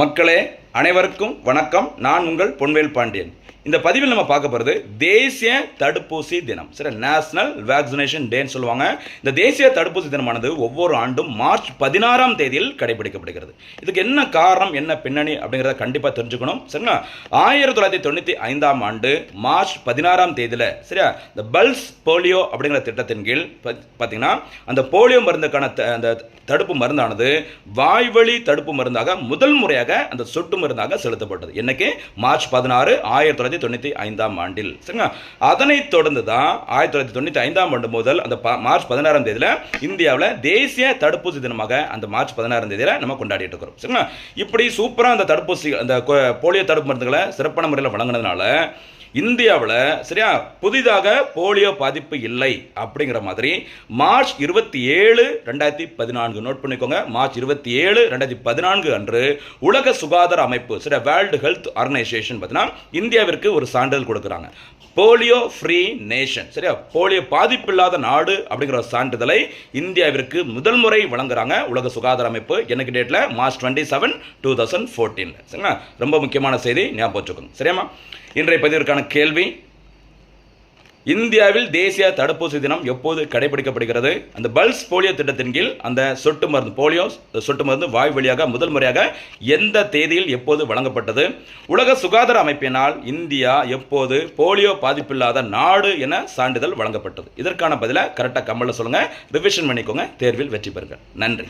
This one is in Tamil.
மக்களே அனைவருக்கும் வணக்கம். நான் உங்கள் பொன்வேல் பாண்டியன். இந்த பதிவில் நம்ம பார்க்க போகிறது தேசிய தடுப்பூசி தினம். சரி, நேஷனல் வேக்சினேஷன் டேன்னு சொல்லுவாங்க. இந்த தேசிய தடுப்பூசி தினமானது ஒவ்வொரு ஆண்டும் மார்ச் 16ஆம் தேதியில் கடைபிடிக்கப்படுகிறது. இதுக்கு என்ன காரணம், என்ன பின்னணி அப்படிங்கிறத கண்டிப்பாக தெரிஞ்சுக்கணும். சரிங்களா? 1995ஆம் ஆண்டு மார்ச் 16ஆம் தேதியில் சரியா இந்த பல்ஸ் போலியோ அப்படிங்கிற திட்டத்தின் கீழ் பார்த்தீங்கன்னா அந்த போலியோ மருந்துக்கான அந்த தடுப்பு மருந்தானது வாய்வழி தடுப்பு மருந்தாக முதல் முறையாக அந்த சொட்டு மருந்தாக செலுத்தப்பட்டது. என்னைக்கு? மார்ச் 16, 1995ஆம் ஆண்டில். சரிங்களா? அதனைத் தொடர்ந்து தான் 1995ஆம் ஆண்டு முதல் அந்த மார்ச் 16ஆம் தேதியில் இந்தியாவில் தேசிய தடுப்பூசி தினமாக அந்த மார்ச் 16ஆம் தேதியில் நம்ம கொண்டாடிட்டு இருக்கிறோம். சரிங்களா? இப்படி சூப்பராக அந்த தடுப்பூசி அந்த போலியோ தடுப்பு மருந்துகளை சிறப்பான முறையில் வழங்கினதுனால இந்தியாவில் சரியா புதிதாக போலியோ பாதிப்பு இல்லை அப்படிங்கிற மாதிரி மார்ச் 27, 2014 நோட் பண்ணிக்கோங்க. மார்ச் 27, 2014 அன்று உலக சுகாதார அமைப்பு சரியா வேர்ல்டு ஹெல்த் ஆர்கனைசேஷன் பார்த்தீங்கன்னா இந்தியாவிற்கு ஒரு சான்றிதழ் கொடுக்குறாங்க. போலியோ ஃப்ரீ நேஷன் சரியா போலியோ பாதிப்பில்லாத நாடு அப்படிங்கிற சான்றிதழை இந்தியாவிற்கு முதல் முறை வழங்குறாங்க உலக சுகாதார அமைப்பு. எனக்கு டேட்டில் மார்ச் 27, 2014. சரிங்களா? ரொம்ப முக்கியமான செய்தி, ஞாபகம் வச்சுக்கோங்க. சரியாமா? இன்றைய பதிவிற்கான கேள்வி: இந்தியாவில் தேசிய தடுப்பூசி தினம் எப்போது கடைபிடிக்கப்படுகிறது? அந்த பல்ஸ் போலியோ திட்டத்தின் கீழ் அந்த சொட்டு மருந்து போலியோ சொட்டு மருந்து வாய் வழியாக முதல் முறையாக எந்த தேதியில் எப்போது வழங்கப்பட்டது? உலக சுகாதார அமைப்பினால் இந்தியா எப்போது போலியோ பாதிப்பில்லாத நாடு என சான்றிதழ் வழங்கப்பட்டது? இதற்கான பதிலை கரெக்டாக கமெண்ட்ல சொல்லுங்க. ரிவிஷன் பண்ணிக்கோங்க. தேர்வில் வெற்றி பெறுங்க. நன்றி.